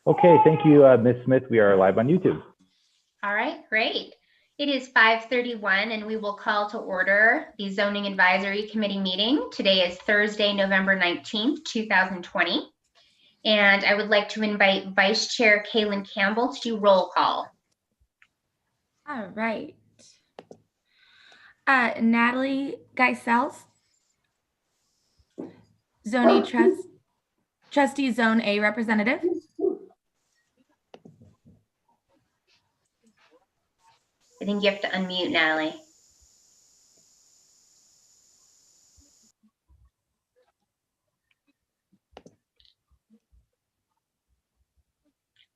Okay, thank you, Ms. Smith. We are live on YouTube. All right, great. It is 5:31 and we will call to order the Zoning Advisory Committee meeting. Today is Thursday, November 19th, 2020. And I would like to invite Vice Chair Kaylin Campbell to do roll call. All right. Natalie Geisels, Trustee Zone A representative. I think you have to unmute, Natalie.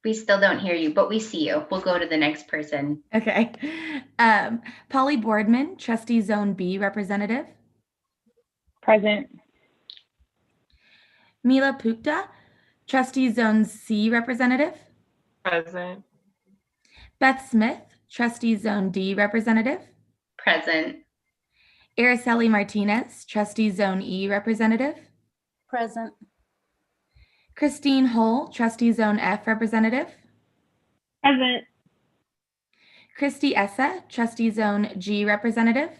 We still don't hear you, but we see you. We'll go to the next person. Okay. Polly Boardman, Trustee Zone B representative. Present. Mila Pukta, Trustee Zone C representative. Present. Beth Smith, Trustee Zone D representative. Present. Araceli Martinez, Trustee Zone E representative. Present. Christine Hull, Trustee Zone F representative. Present. Christy Essa, Trustee Zone G representative.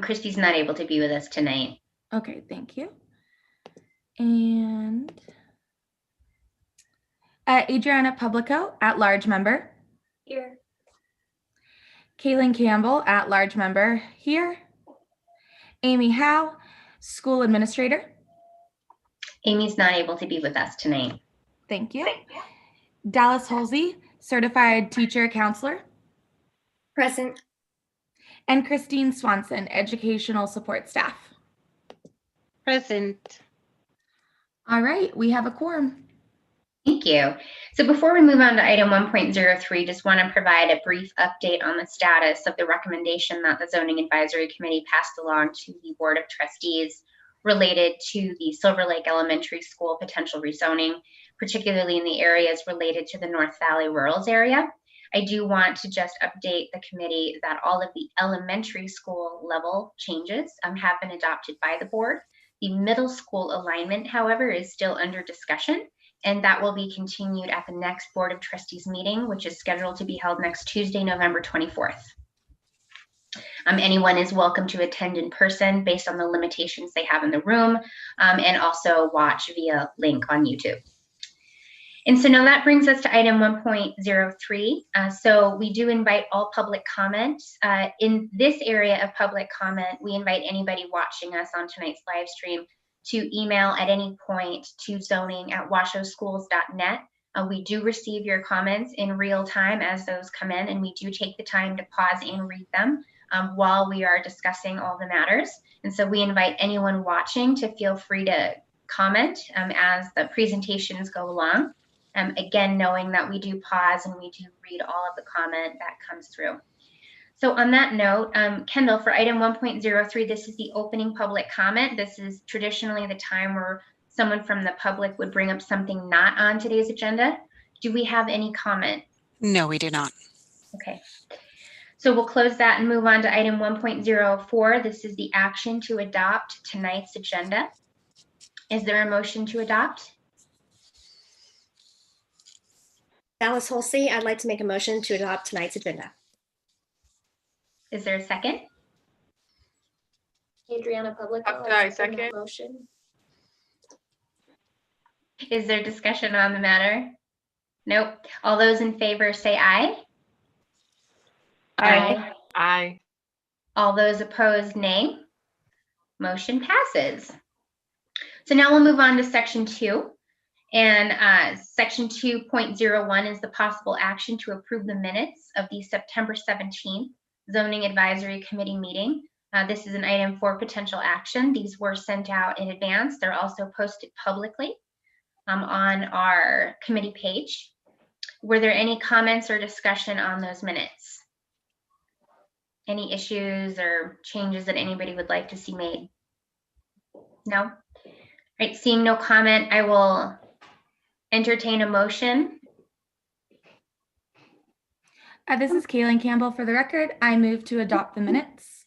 Christy's not able to be with us tonight. Okay, thank you. And Adriana Publico, at-large member. Here. Kaylin Campbell, at-large member, here. Amy Howe, school administrator. Amy's not able to be with us tonight. Thank you. Dallas Halsey, certified teacher counselor. Present. And Christine Swanson, educational support staff. Present. All right, we have a quorum. Thank you. So before we move on to item 1.03, just want to provide a brief update on the status of the recommendation that the Zoning Advisory Committee passed along to the Board of Trustees related to the Silver Lake Elementary School potential rezoning, particularly in the areas related to the North Valley Rurals area. I do want to just update the committee that all of the elementary school level changes have been adopted by the board. The middle school alignment, however, is still under discussion, and that will be continued at the next Board of Trustees meeting, which is scheduled to be held next Tuesday, November 24th. Anyone is welcome to attend in person based on the limitations they have in the room, and also watch via link on YouTube. And so now that brings us to item 1.03. So we do invite all public comment. In this area of public comment, we invite anybody watching us on tonight's live stream to email at any point to zoning@washoeschools.net. We do receive your comments in real time as those come in, and we do take the time to pause and read them while we are discussing all the matters. And so we invite anyone watching to feel free to comment as the presentations go along. Again, knowing that we do pause and we do read all of the comment that comes through. So on that note, Kendall, for item 1.03, this is the opening public comment. This is traditionally the time where someone from the public would bring up something not on today's agenda. Do we have any comment? No, we do not. Okay. So we'll close that and move on to item 1.04. This is the action to adopt tonight's agenda. Is there a motion to adopt? Dallas Halsey, I'd like to make a motion to adopt tonight's agenda. Is there a second? Adriana Publico. I second. Motion. Is there discussion on the matter? Nope. All those in favor say aye. Aye. Aye. All those opposed, nay. Motion passes. So now we'll move on to section 2. And section 2.01 is the possible action to approve the minutes of the September 17th Zoning Advisory Committee meeting. This is an item for potential action. These were sent out in advance. They're also posted publicly on our committee page. Were there any comments or discussion on those minutes? Any issues or changes that anybody would like to see made? No? All right, seeing no comment, I will entertain a motion. This is Kaylin Campbell. For the record, I move to adopt the minutes.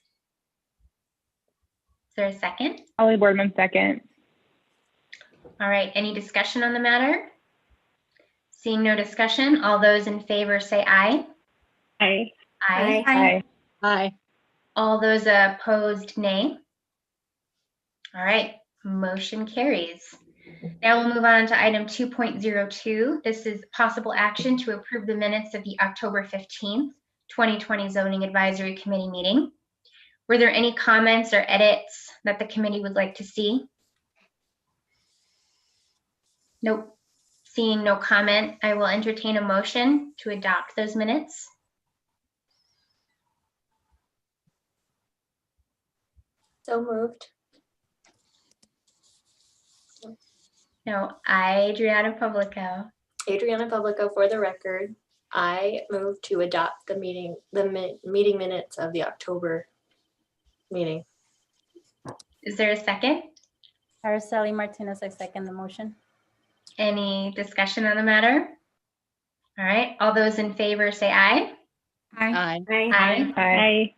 Is there a second? Holly Boardman, second. All right, any discussion on the matter? Seeing no discussion, all those in favor say aye. Aye. Aye. Aye. Aye. All those opposed, nay. All right, motion carries. Now we'll move on to item 2.02. This is possible action to approve the minutes of the October 15th, 2020 Zoning Advisory Committee meeting. Were there any comments or edits that the committee would like to see? Nope. Seeing no comment, I will entertain a motion to adopt those minutes. So moved. No, Adriana Publico. Adriana Publico, for the record, I move to adopt the meeting minutes of the October meeting. Is there a second? Araceli Martinez, I second the motion. Any discussion on the matter? All right, all those in favor say aye. Aye. Aye. Aye. Aye.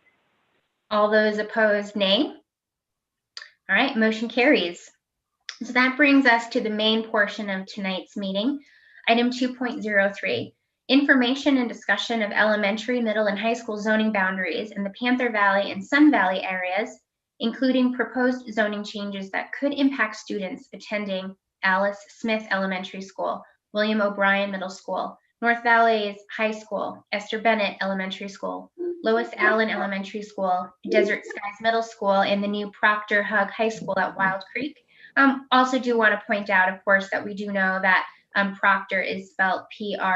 All those opposed, nay. All right, motion carries. So that brings us to the main portion of tonight's meeting. Item 2.03, information and discussion of elementary, middle, and high school zoning boundaries in the Panther Valley and Sun Valley areas, including proposed zoning changes that could impact students attending Alice Smith Elementary School, William O'Brien Middle School, North Valley's High School, Esther Bennett Elementary School, Lois Allen Elementary School, Desert Skies Middle School, and the new Proctor Hug High School at Wild Creek. Also do want to point out, of course, that we do know that Proctor is spelled Procter.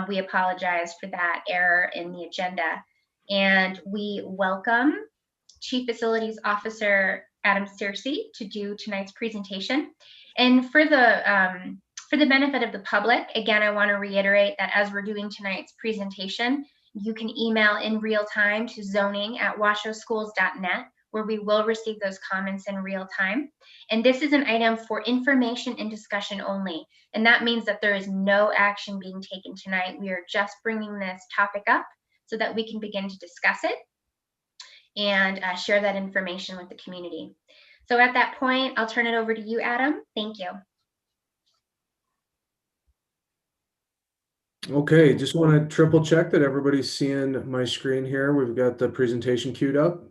We apologize for that error in the agenda. And we welcome Chief Facilities Officer Adam Searcy to do tonight's presentation. And for the benefit of the public, again, I want to reiterate that as we're doing tonight's presentation, you can email in real time to zoning@washoeschools.net, where we will receive those comments in real time. And this is an item for information and discussion only. And that means that there is no action being taken tonight. We are just bringing this topic up so that we can begin to discuss it and share that information with the community. So at that point, I'll turn it over to you, Adam. Thank you. Okay, just want to triple check that everybody's seeing my screen here. We've got the presentation queued up.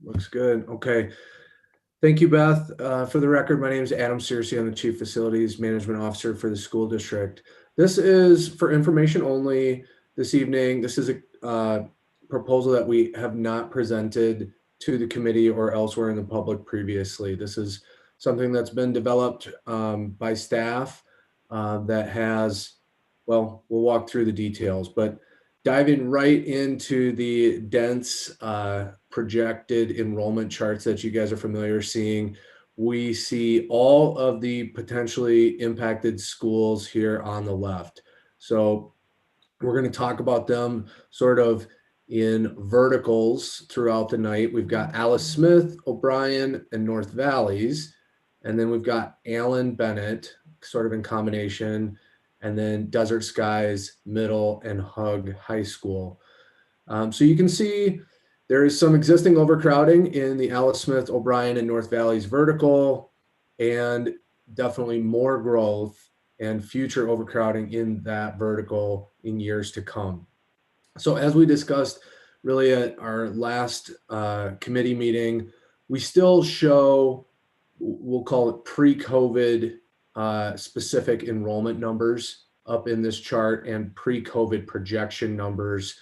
Looks good. Okay. Thank you, Beth. For the record, my name is Adam Searcy. I'm the Chief Facilities Management Officer for the school district. This is for information only this evening. This is a proposal that we have not presented to the committee or elsewhere in the public previously. This is something that's been developed by staff that has, well, we'll walk through the details, but diving right into the dense projected enrollment charts that you guys are familiar seeing, we see all of the potentially impacted schools here on the left. So we're going to talk about them sort of in verticals throughout the night. We've got Alice Smith, O'Brien, and North Valleys. And then we've got Allen Bennett sort of in combination, and then Desert Skies Middle and Hug High School. So you can see there is some existing overcrowding in the Alice Smith, O'Brien, and North Valleys vertical, and definitely more growth and future overcrowding in that vertical in years to come. So as we discussed really at our last committee meeting, we still show, we'll call it pre-COVID specific enrollment numbers up in this chart and pre-COVID projection numbers,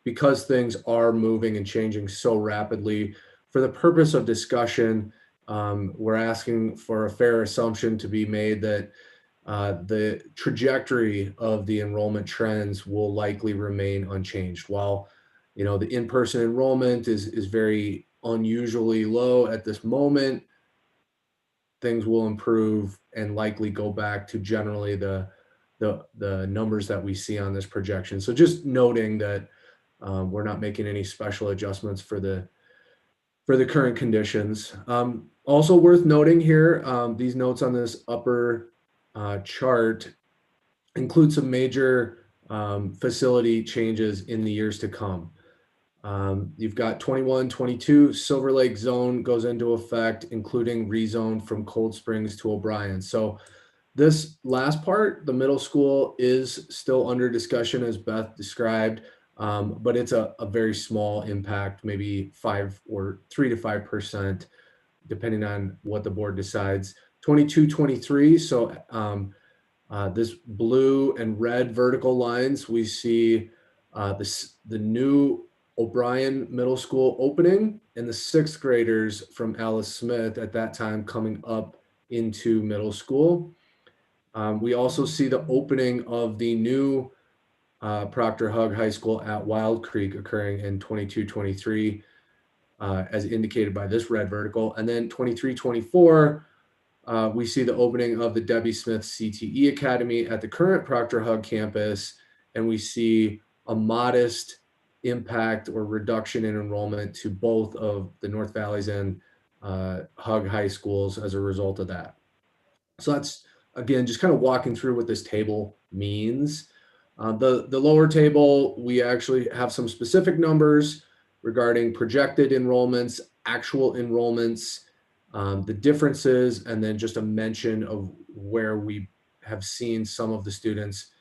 because things are moving and changing so rapidly. For the purpose of discussion, we're asking for a fair assumption to be made that the trajectory of the enrollment trends will likely remain unchanged. While, you know, the in-person enrollment is very unusually low at this moment, things will improve and likely go back to generally the numbers that we see on this projection. So just noting that we're not making any special adjustments for the current conditions. Also worth noting here, these notes on this upper chart include some major facility changes in the years to come. You've got 21, 22, Silver Lake zone goes into effect, including rezone from Cold Springs to O'Brien. So this last part, the middle school, is still under discussion as Beth described, but it's a very small impact, maybe 5 or 3 to 5%, depending on what the board decides. 22, 23, so this blue and red vertical lines, we see the new O'Brien Middle School opening and the 6th graders from Alice Smith at that time coming up into middle school. We also see the opening of the new Proctor Hug High School at Wild Creek occurring in 22-23, as indicated by this red vertical. And then 23-24, we see the opening of the Debbie Smith CTE Academy at the current Proctor Hug campus, and we see a modest impact or reduction in enrollment to both of the North Valleys and Hug High Schools as a result of that. So that's, again, just kind of walking through what this table means. The lower table, we actually have some specific numbers regarding projected enrollments, actual enrollments, the differences, and then just a mention of where we have seen some of the students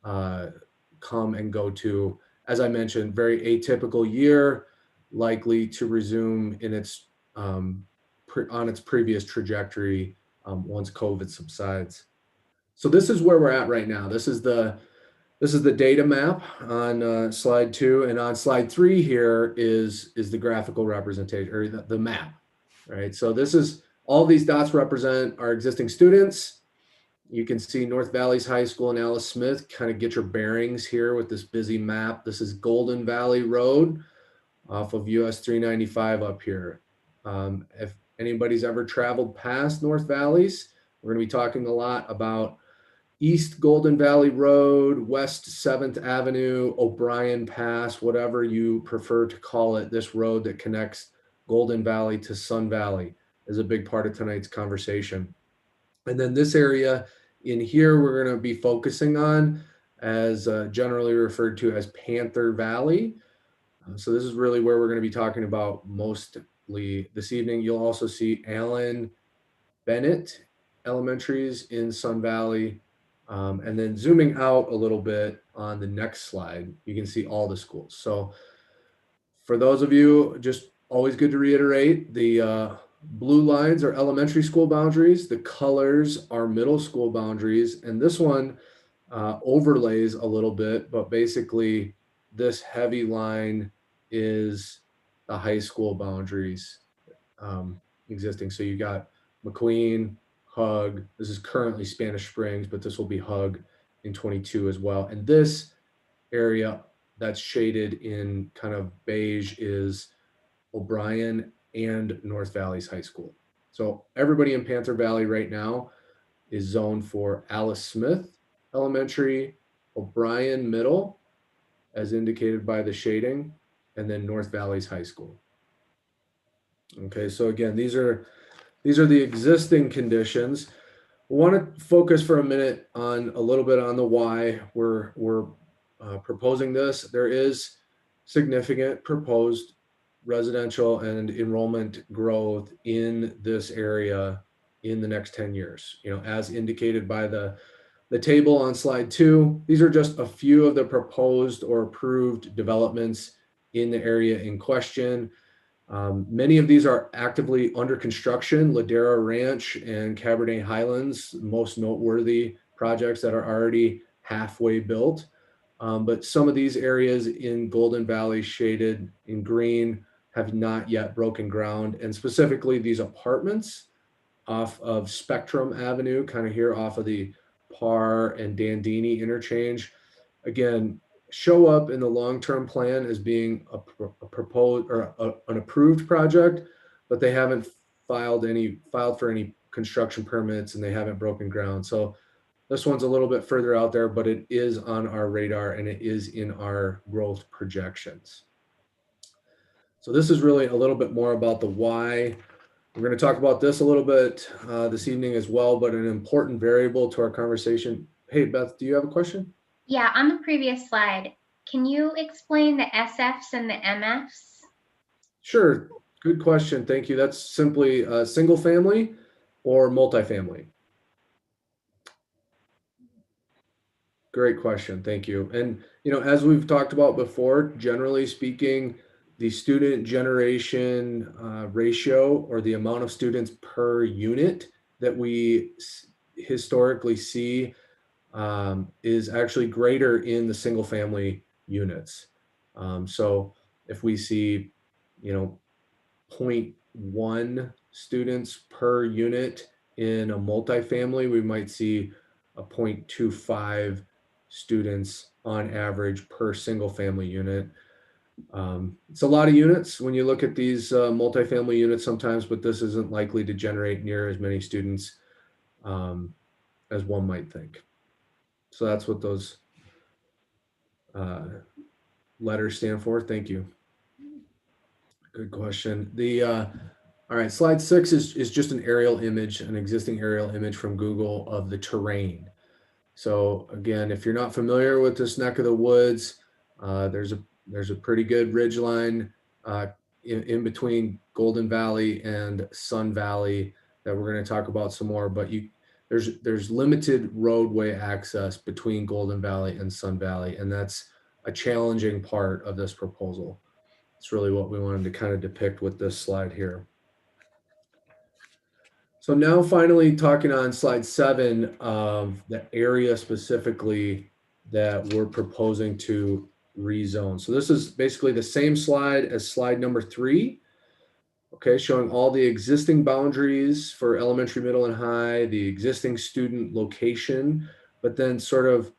come and go to. As I mentioned, very atypical year, likely to resume in its on its previous trajectory once COVID subsides. So this is where we're at right now. This is the data map on slide 2, and on slide 3 here is the graphical representation, or the map, right? So this is, all these dots represent our existing students. You can see North Valleys High School and Alice Smith, kind of get your bearings here with this busy map. This is Golden Valley Road off of US 395 up here. If anybody's ever traveled past North Valleys, we're going to be talking a lot about East Golden Valley Road, West 7th Avenue, O'Brien Pass, whatever you prefer to call it. This road that connects Golden Valley to Sun Valley is a big part of tonight's conversation. And then this area in here, we're going to be focusing on as generally referred to as Panther Valley. So this is really where we're going to be talking about mostly this evening. You'll also see Allen Bennett Elementaries in Sun Valley. And then zooming out a little bit on the next slide, you can see all the schools. So for those of you, just always good to reiterate, the blue lines are elementary school boundaries. The colors are middle school boundaries. And this one overlays a little bit, but basically this heavy line is the high school boundaries existing. So you got McQueen, Hug. This is currently Spanish Springs, but this will be Hug in 22 as well. And this area that's shaded in kind of beige is O'Brien and North Valleys High School. So everybody in Panther Valley right now is zoned for Alice Smith Elementary, O'Brien Middle, as indicated by the shading, and then North Valleys High School. Okay, so again, these are the existing conditions. We want to focus for a minute on a little bit on the why we're proposing this. There is significant proposed residential and enrollment growth in this area in the next 10 years. You know, as indicated by the table on slide 2, these are just a few of the proposed or approved developments in the area in question. Many of these are actively under construction. Ladera Ranch and Cabernet Highlands, most noteworthy projects that are already halfway built. But some of these areas in Golden Valley shaded in green have not yet broken ground. And specifically these apartments off of Spectrum Avenue, kind of here off of the Parr and Dandini interchange, again, show up in the long-term plan as being a proposed or an approved project, but they haven't filed for any construction permits and they haven't broken ground. So this one's a little bit further out there, but it is on our radar and it is in our growth projections. So this is really a little bit more about the why. We're going to talk about this a little bit this evening as well, but an important variable to our conversation. Hey, Beth, do you have a question? Yeah, on the previous slide, can you explain the SFs and the MFs? Sure. Good question. Thank you. That's simply a single family or multifamily. Great question. Thank you. And, as we've talked about before, generally speaking, the student generation ratio, or the amount of students per unit that we historically see, is actually greater in the single family units. So if we see, 0.1 students per unit in a multifamily, we might see a 0.25 students on average per single family unit. It's a lot of units when you look at these multifamily units sometimes, but this isn't likely to generate near as many students as one might think. So that's what those letters stand for. Thank you. Good question. All right, slide 6 is just an aerial image, an existing aerial image from Google of the terrain. So again, if you're not familiar with this neck of the woods, there's a pretty good ridge line in between Golden Valley and Sun Valley that we're going to talk about some more. But there's limited roadway access between Golden Valley and Sun Valley, and that's a challenging part of this proposal. It's really what we wanted to kind of depict with this slide here. So now finally talking on slide 7 of the area specifically that we're proposing to rezone. So this is basically the same slide as slide number 3. Okay, showing all the existing boundaries for elementary, middle, and high, the existing student location, but then sort of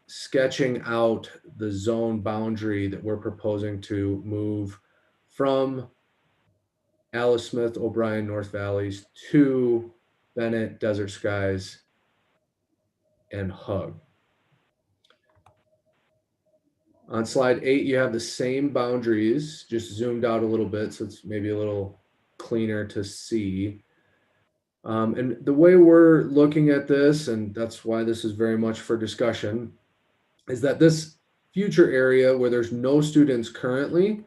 sketching out the zone boundary that we're proposing to move from Alice Smith, O'Brien, North Valleys to Bennett, Desert Skies, and Hug. On slide 8, you have the same boundaries, just zoomed out a little bit, so it's maybe a little cleaner to see. And the way we're looking at this, and that's why this is very much for discussion, is that this future area where there's no students currently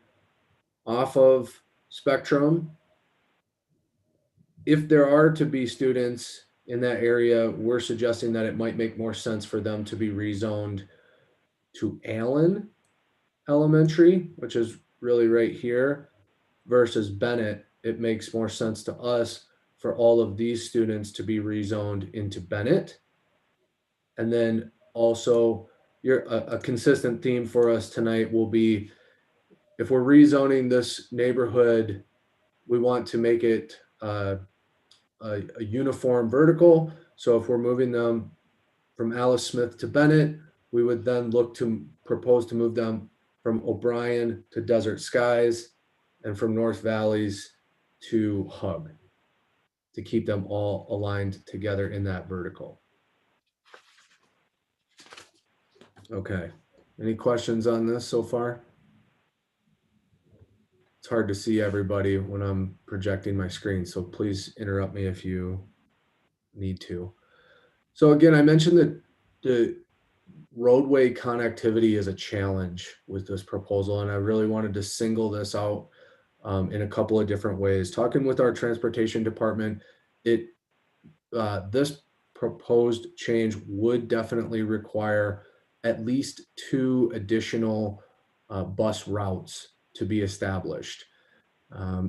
off of Spectrum, if there are to be students in that area, we're suggesting that it might make more sense for them to be rezoned to Allen Elementary, which is really right here, versus Bennett. It makes more sense to us for all of these students to be rezoned into Bennett. And then also a consistent theme for us tonight will be, if we're rezoning this neighborhood, we want to make it a uniform vertical. So if we're moving them from Alice Smith to Bennett, we would then look to propose to move them from O'Brien to Desert Skies and from North Valleys to Hug, to keep them all aligned together in that vertical. Okay, any questions on this so far? It's hard to see everybody when I'm projecting my screen, so please interrupt me if you need to. So again, I mentioned that the roadway connectivity is a challenge with this proposal, and I really wanted to single this out in a couple of different ways. Talking with our transportation department, this proposed change would definitely require at least 2 additional bus routes to be established.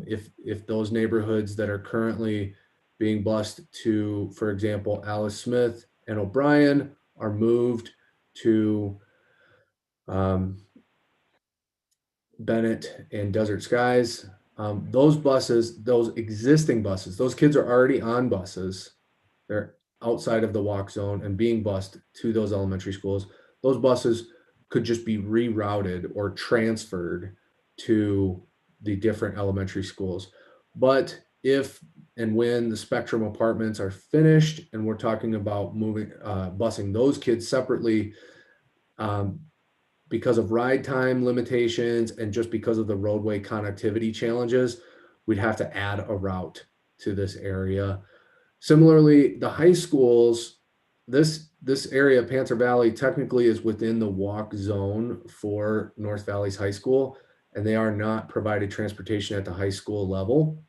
If those neighborhoods that are currently being bused to, for example, Alice Smith and O'Brien, are moved to Bennett and Desert Skies, those buses, those existing buses, those kids are already on buses. They're outside of the walk zone and being bused to those elementary schools. Those buses could just be rerouted or transferred to the different elementary schools. But if and when the Spectrum apartments are finished and we're talking about moving, busing those kids separately, because of ride time limitations and just because of the roadway connectivity challenges, we'd have to add a route to this area. Similarly, the high schools, this this area, Panther Valley, technically is within the walk zone for North Valley's high school, and they are not provided transportation at the high school level.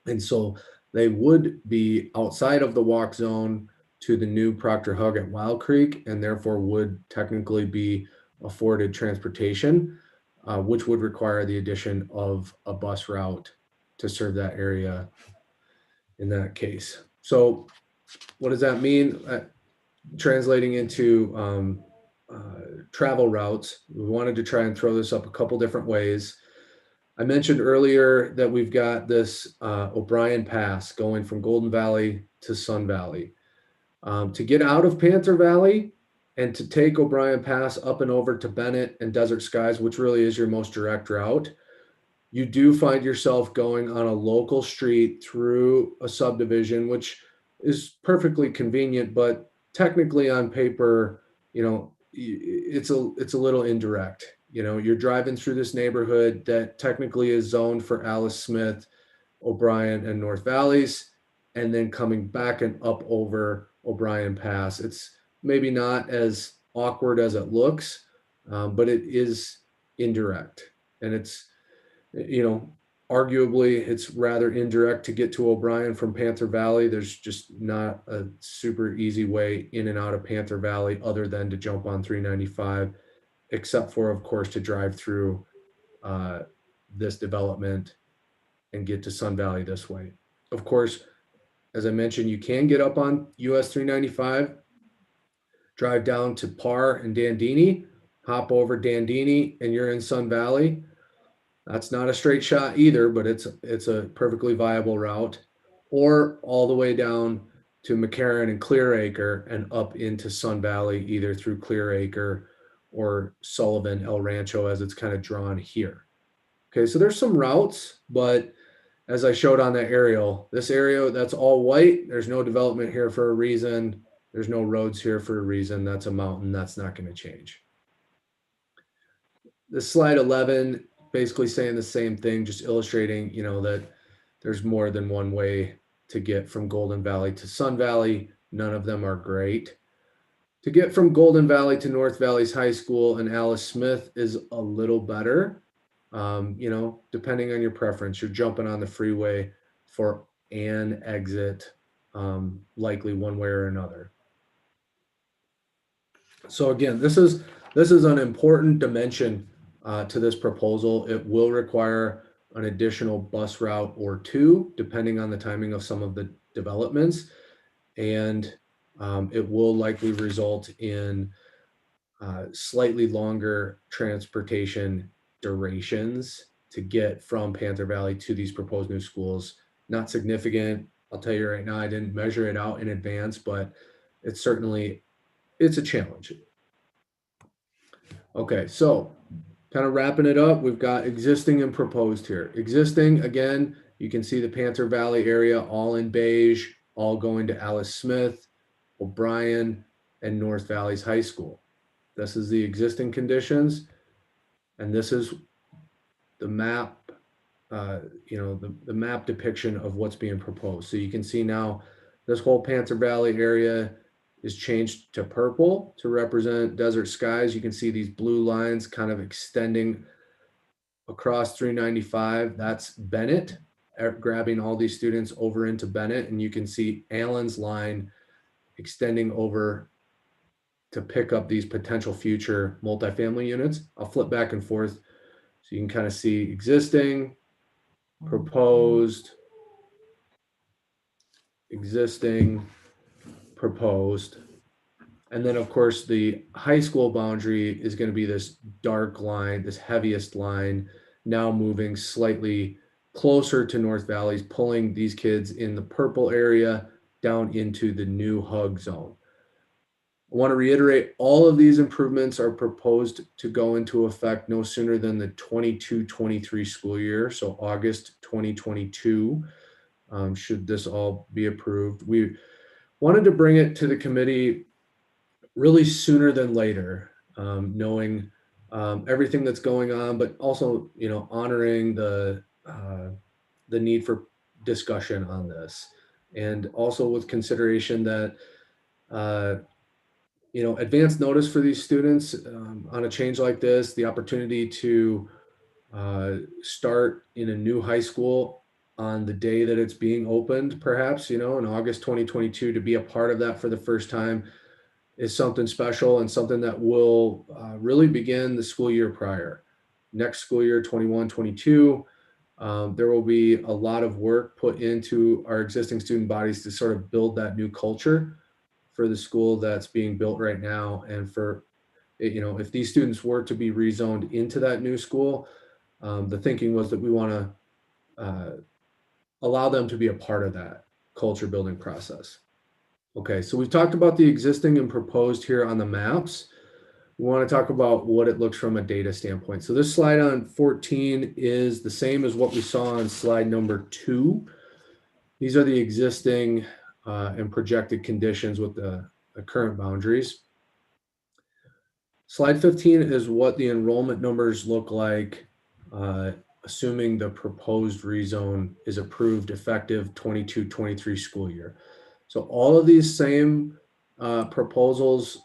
And so they would be outside of the walk zone to the new Proctor Hug at Wild Creek, and therefore would technically be afforded transportation, which would require the addition of a bus route to serve that area in that case. So what does that mean? Translating into travel routes, we wanted to try and throw this up a couple different ways. I mentioned earlier that we've got this O'Brien Pass going from Golden Valley to Sun Valley. To get out of Panther Valley and to take O'Brien Pass up and over to Bennett and Desert Skies, which really is your most direct route, you do find yourself going on a local street through a subdivision, which is perfectly convenient, but technically on paper, you know, it's a little indirect. You know, you're driving through this neighborhood that technically is zoned for Alice Smith, O'Brien, and North Valleys, and then coming back and up over O'Brien Pass. It's maybe not as awkward as it looks, but it is indirect, and it's, you know, arguably it's rather indirect to get to O'Brien from Panther Valley. There's just not a super easy way in and out of Panther Valley other than to jump on 395, except for, of course, to drive through this development and get to Sun Valley this way. Of course, as I mentioned, you can get up on US 395, drive down to Parr and Dandini, hop over Dandini, and you're in Sun Valley. That's not a straight shot either, but it's a perfectly viable route. Or all the way down to McCarran and Clearacre and up into Sun Valley, either through Clearacre or Sullivan, El Rancho, as it's kind of drawn here. Okay, so there's some routes, but as I showed on that aerial, this area that's all white, there's no development here for a reason. There's no roads here for a reason. That's a mountain. That's not going to change. This slide 11, basically saying the same thing, just illustrating, you know, that there's more than one way to get from Golden Valley to Sun Valley. None of them are great. To get from Golden Valley to North Valley's high school and Alice Smith is a little better. You know, depending on your preference, you're jumping on the freeway for an exit, likely one way or another. So again, this is an important dimension to this proposal. It will require an additional bus route or two, depending on the timing of some of the developments, and it will likely result in slightly longer transportation durations to get from Panther Valley to these proposed new schools. Not significant. I'll tell you right now, I didn't measure it out in advance, but it's a challenge. Okay, so kind of wrapping it up, we've got existing and proposed here. Existing, again, you can see the Panther Valley area all in beige, all going to Alice Smith, O'Brien, and North Valley's high school. This is the existing conditions, and this is the map, you know, the map depiction of what's being proposed. So you can see now this whole Panther Valley area is changed to purple to represent Desert Skies. You can see these blue lines kind of extending across 395. That's Bennett, grabbing all these students over into Bennett. And you can see Allen's line extending over to pick up these potential future multifamily units. I'll flip back and forth so you can kind of see existing, proposed, existing, proposed. And then of course the high school boundary is going to be this dark line, this heaviest line, now moving slightly closer to North Valley's, pulling these kids in the purple area down into the new hug zone. I want to reiterate, all of these improvements are proposed to go into effect no sooner than the 22-23 school year, so August 2022, should this all be approved. We wanted to bring it to the committee really sooner than later, knowing everything that's going on, but also, you know, honoring the need for discussion on this, and also with consideration that advance notice for these students on a change like this, the opportunity to start in a new high school on the day that it's being opened, perhaps, in August 2022, to be a part of that for the first time is something special and something that will really begin the school year prior. Next school year, 21-22, there will be a lot of work put into our existing student bodies to sort of build that new culture for the school that's being built right now. And for, if these students were to be rezoned into that new school, the thinking was that we want to allow them to be a part of that culture building process. Okay, so we've talked about the existing and proposed here on the maps. We want to talk about what it looks from a data standpoint. So this slide on 14 is the same as what we saw on slide number 2. These are the existing and projected conditions with the current boundaries. Slide 15 is what the enrollment numbers look like, assuming the proposed rezone is approved effective 22-23 school year. So all of these same proposals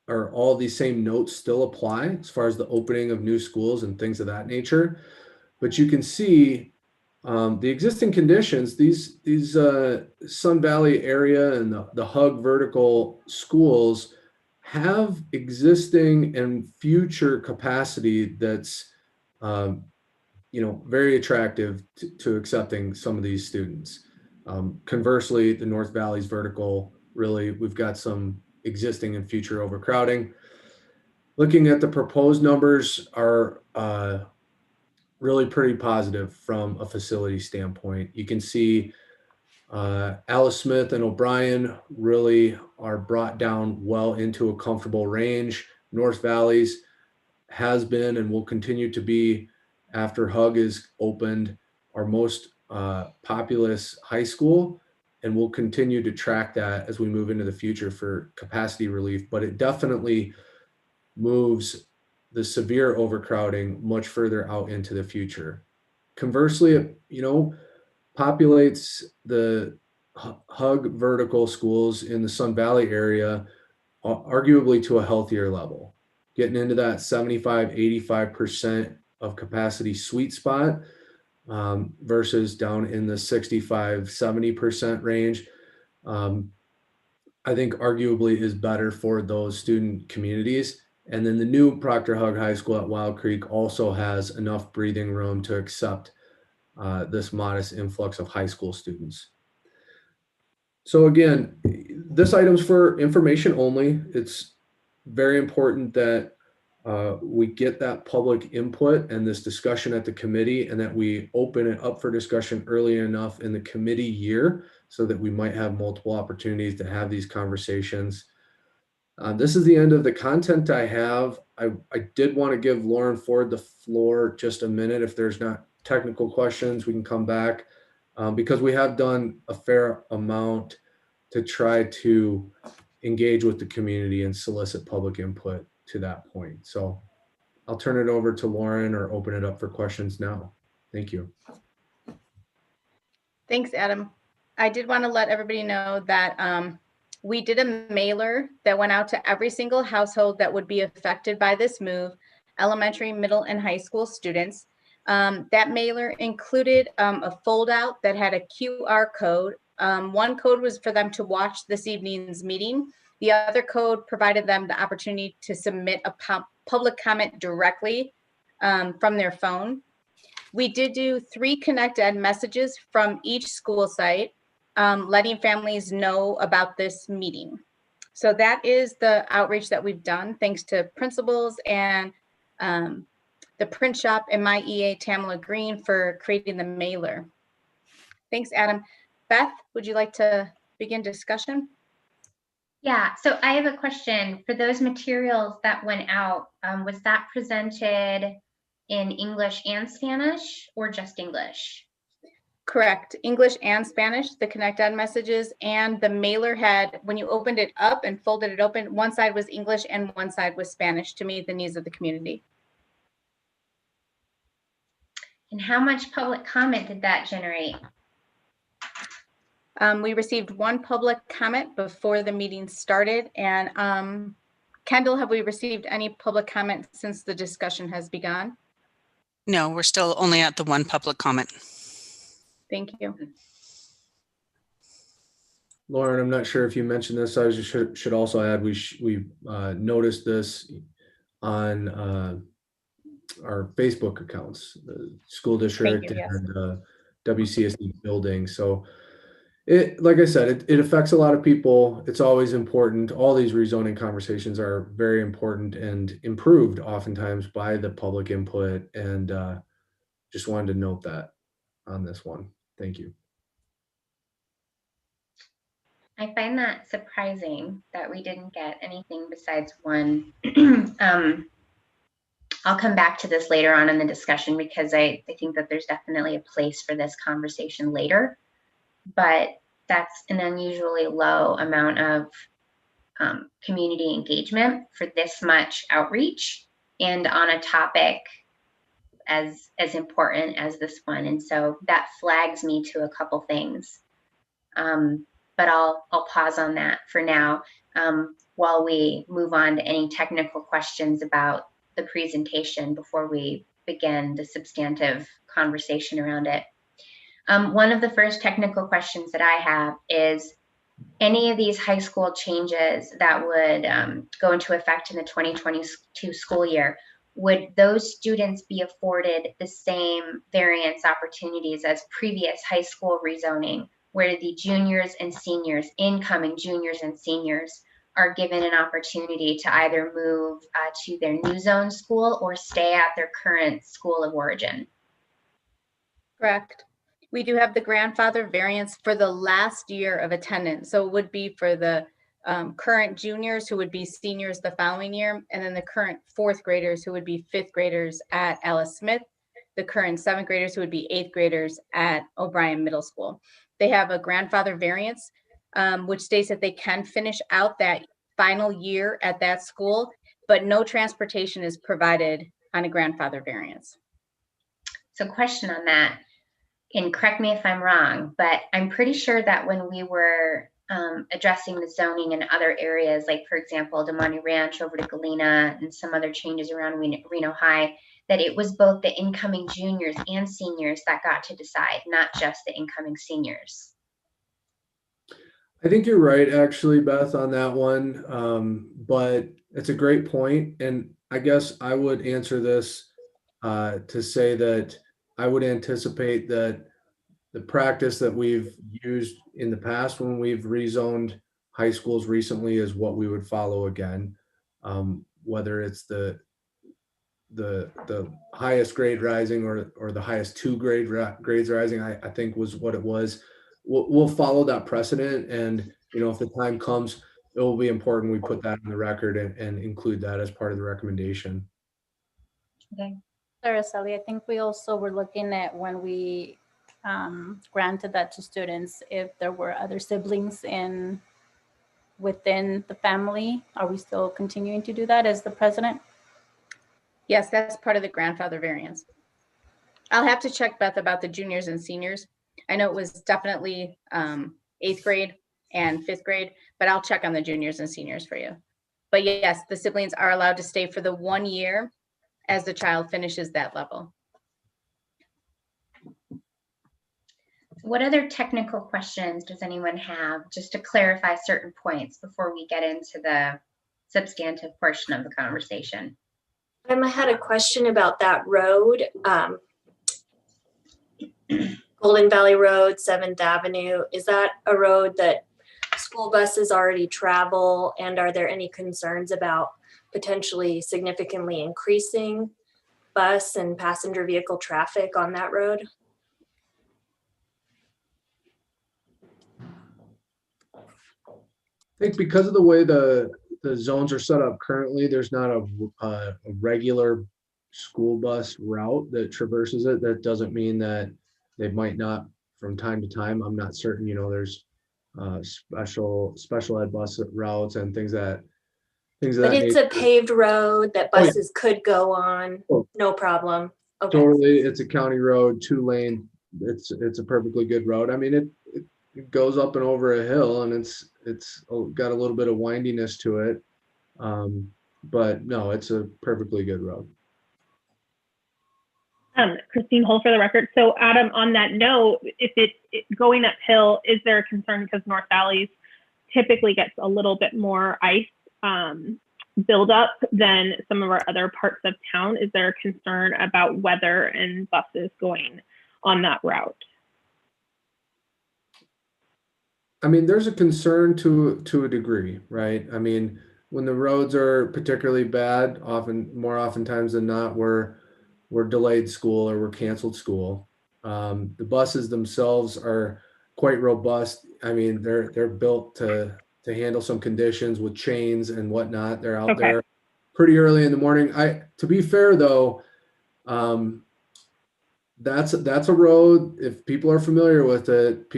or all these same notes still apply as far as the opening of new schools and things of that nature. But you can see the existing conditions, these Sun Valley area and the Hug vertical schools have existing and future capacity that's very attractive to accepting some of these students. Conversely, the North Valley's vertical, really, we've got some existing and future overcrowding. Looking at the proposed numbers are really pretty positive from a facility standpoint. You can see Alice Smith and O'Brien really are brought down well into a comfortable range. North Valley's has been and will continue to be, after Hug is opened, our most populous high school, and we'll continue to track that as we move into the future for capacity relief. But it definitely moves the severe overcrowding much further out into the future. Conversely, it populates the Hug vertical schools in the Sun Valley area arguably to a healthier level, getting into that 75-85% of capacity sweet spot versus down in the 65-70% range. I think arguably is better for those student communities. And then the new Proctor Hug High School at Wild Creek also has enough breathing room to accept this modest influx of high school students. So again, this item's for information only. It's very important that we get that public input and this discussion at the committee, and that we open it up for discussion early enough in the committee year so that we might have multiple opportunities to have these conversations. This is the end of the content I have. I did want to give Lauren Ford the floor just a minute. If there's not technical questions, we can come back because we have done a fair amount to try to engage with the community and solicit public input to that point. So I'll turn it over to Lauren or open it up for questions now. Thank you. Thanks, Adam. I did want to let everybody know that we did a mailer that went out to every single household that would be affected by this move, elementary, middle, and high school students. That mailer included a foldout that had a QR code. One code was for them to watch this evening's meeting. The other code provided them the opportunity to submit a public comment directly from their phone. We did do 3 Connect Ed messages from each school site, letting families know about this meeting. So that is the outreach that we've done, thanks to principals and the print shop and my EA Tamala Green for creating the mailer. Thanks, Adam. Beth, would you like to begin discussion? Yeah, so I have a question. For those materials that went out, was that presented in English and Spanish or just English? Correct. English and Spanish, the Connect Ed messages, and the mailer had, when you opened it up and folded it open, one side was English and one side was Spanish to meet the needs of the community. And how much public comment did that generate? We received one public comment before the meeting started. And Kendall, have we received any public comment since the discussion has begun? No, we're still only at the one public comment. Thank you. Lauren, I'm not sure if you mentioned this. I should also add we noticed this on our Facebook accounts, the school district Thank you, yes. and WCSD building. So like I said, it affects a lot of people. It's always important. All these rezoning conversations are very important and improved oftentimes by the public input. And just wanted to note that on this one. Thank you. I find that surprising that we didn't get anything besides one. I'll come back to this later on in the discussion because I think that there's definitely a place for this conversation later, but that's an unusually low amount of community engagement for this much outreach and on a topic as important as this one. And so that flags me to a couple things. But I'll pause on that for now while we move on to any technical questions about the presentation before we begin the substantive conversation around it. One of the first technical questions that I have is any of these high school changes that would go into effect in the 2022 school year, would those students be afforded the same variance opportunities as previous high school rezoning, where the juniors and seniors, incoming juniors and seniors, are given an opportunity to either move to their new zone school or stay at their current school of origin? Correct. We do have the grandfather variance for the last year of attendance. So it would be for the current juniors who would be seniors the following year, and then the current fourth graders who would be fifth graders at Alice Smith, the current seventh graders who would be eighth graders at O'Brien Middle School. They have a grandfather variance, which states that they can finish out that final year at that school, but no transportation is provided on a grandfather variance. So question on that, and correct me if I'm wrong, but I'm pretty sure that when we were addressing the zoning in other areas, like for example, Demonte Ranch over to Galena and some other changes around Reno High, that it was both the incoming juniors and seniors that got to decide, not just the incoming seniors. I think you're right, actually, Beth, on that one. But it's a great point. And I guess I would answer this to say that I would anticipate that the practice that we've used in the past when we've rezoned high schools recently is what we would follow again. Whether it's the highest grade rising or the highest two grades rising, I think was what it was. We'll follow that precedent, and if the time comes, it will be important we put that on the record and include that as part of the recommendation. Okay. Araceli, I think we also were looking at when we granted that to students, if there were other siblings within the family. Are we still continuing to do that as the president? Yes, that's part of the grandfather variance. I'll have to check, Beth, about the juniors and seniors. I know it was definitely 8th grade and 5th grade, but I'll check on the juniors and seniors for you. But yes, the siblings are allowed to stay for the 1 year as the child finishes that level. What other technical questions does anyone have, just to clarify certain points before we get into the substantive portion of the conversation? I had a question about that road, Golden Valley Road, 7th Avenue. Is that a road that school buses already travel? And are there any concerns about potentially significantly increasing bus and passenger vehicle traffic on that road? I think because of the way the zones are set up currently, there's not a regular school bus route that traverses it. That doesn't mean that they might not from time to time. I'm not certain, there's special ed bus routes and things that But it's a paved road that buses could go on, no problem. Okay. Totally, it's a county road, 2-lane. It's a perfectly good road. I mean, it goes up and over a hill, and it's got a little bit of windiness to it. But no, it's a perfectly good road. Christine Hull for the record. So Adam, on that note, if it going uphill, is there a concern because North Valley's typically gets a little bit more ice buildup than some of our other parts of town? Is there a concern about weather and buses going on that route? I mean, there's a concern to a degree, right? I mean, when the roads are particularly bad, more oftentimes than not, we're delayed school or we're canceled school. The buses themselves are quite robust. I mean, they're built to handle some conditions with chains and whatnot. They're out there pretty early in the morning. To be fair though, that's a road. If people are familiar with it,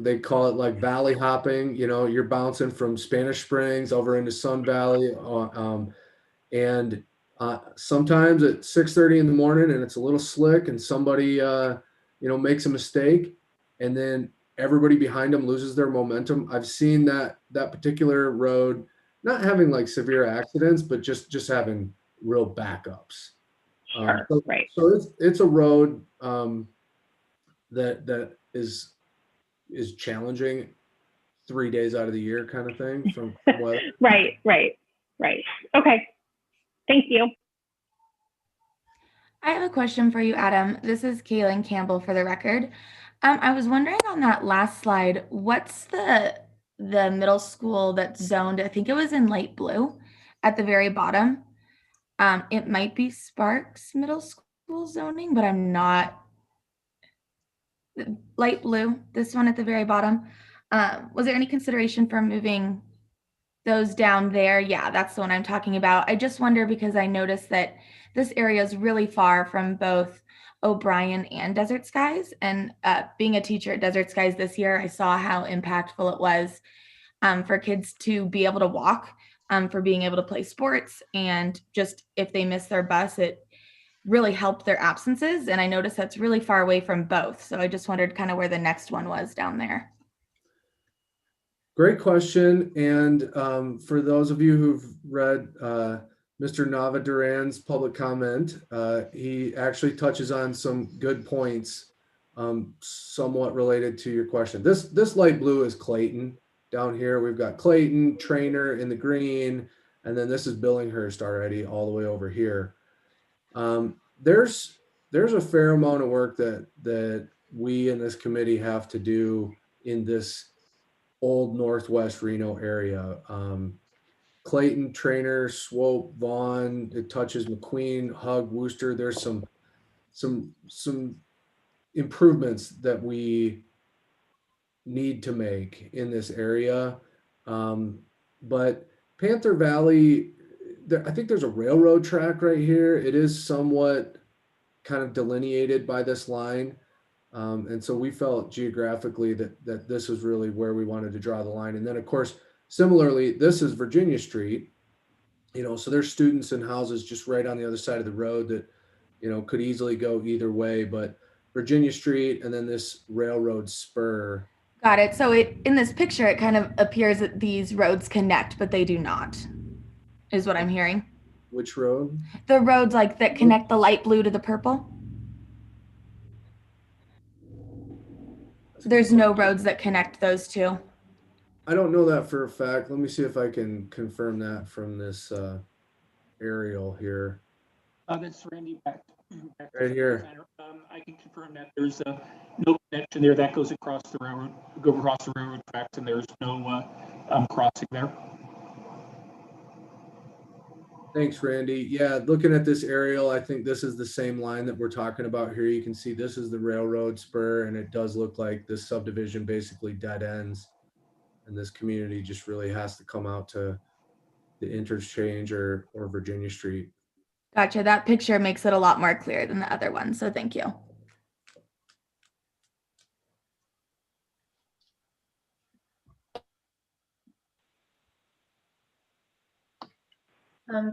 they call it like valley hopping. You know, you're bouncing from Spanish Springs over into Sun Valley, and sometimes at 6:30 in the morning, and it's a little slick, and somebody makes a mistake, and then everybody behind them loses their momentum. I've seen that particular road not having like severe accidents, but just having real backups. Sure, right. So it's a road that is challenging 3 days out of the year, kind of thing from weather. Right. Okay. Thank you. I have a question for you, Adam. This is Kaylin Campbell for the record. I was wondering on that last slide, what's the middle school that's zoned? I think it was in light blue at the very bottom. It might be Sparks Middle School zoning, but I'm not. Light blue, this one at the very bottom. Was there any consideration for moving those down there? Yeah, that's the one I'm talking about. I just wonder because I noticed that this area is really far from both O'Brien and Desert Skies. And being a teacher at Desert Skies this year, I saw how impactful it was for kids to be able to walk, for being able to play sports. And just if they miss their bus, it really helped their absences. And I noticed that's really far away from both. So I just wondered kind of where the next one was down there. Great question. And for those of you who've read Mr. Nava Duran's public comment, he actually touches on some good points, somewhat related to your question. This light blue is Clayton. Down here, we've got Clayton, Trainer in the green, and then this is Billinghurst already all the way over here. There's a fair amount of work that we in this committee have to do in this old Northwest Reno area. Clayton, Trainer, Swope, Vaughn, it touches McQueen, Hug, Wooster. There's some improvements that we need to make in this area. But Panther Valley, I think there's a railroad track right here. It is somewhat kind of delineated by this line. And so we felt geographically that this was really where we wanted to draw the line. And then of course, similarly, this is Virginia Street, so there's students and houses just right on the other side of the road that, could easily go either way, but Virginia Street and then this railroad spur. Got it. So in this picture, it kind of appears that these roads connect, but they do not, is what I'm hearing. Which road? The roads that connect the light blue to the purple. There's no roads that connect those two. I don't know that for a fact. Let me see if I can confirm that from this aerial here. That's Randy back right here. I can confirm that there's no connection there. That goes across the railroad, tracks, and there's no crossing there. Thanks, Randy. Yeah, looking at this aerial, I think this is the same line that we're talking about here. You can see this is the railroad spur, and it does look like this subdivision basically dead ends. And this community just really has to come out to the interchange or Virginia Street. Gotcha. That picture makes it a lot more clear than the other one. So thank you.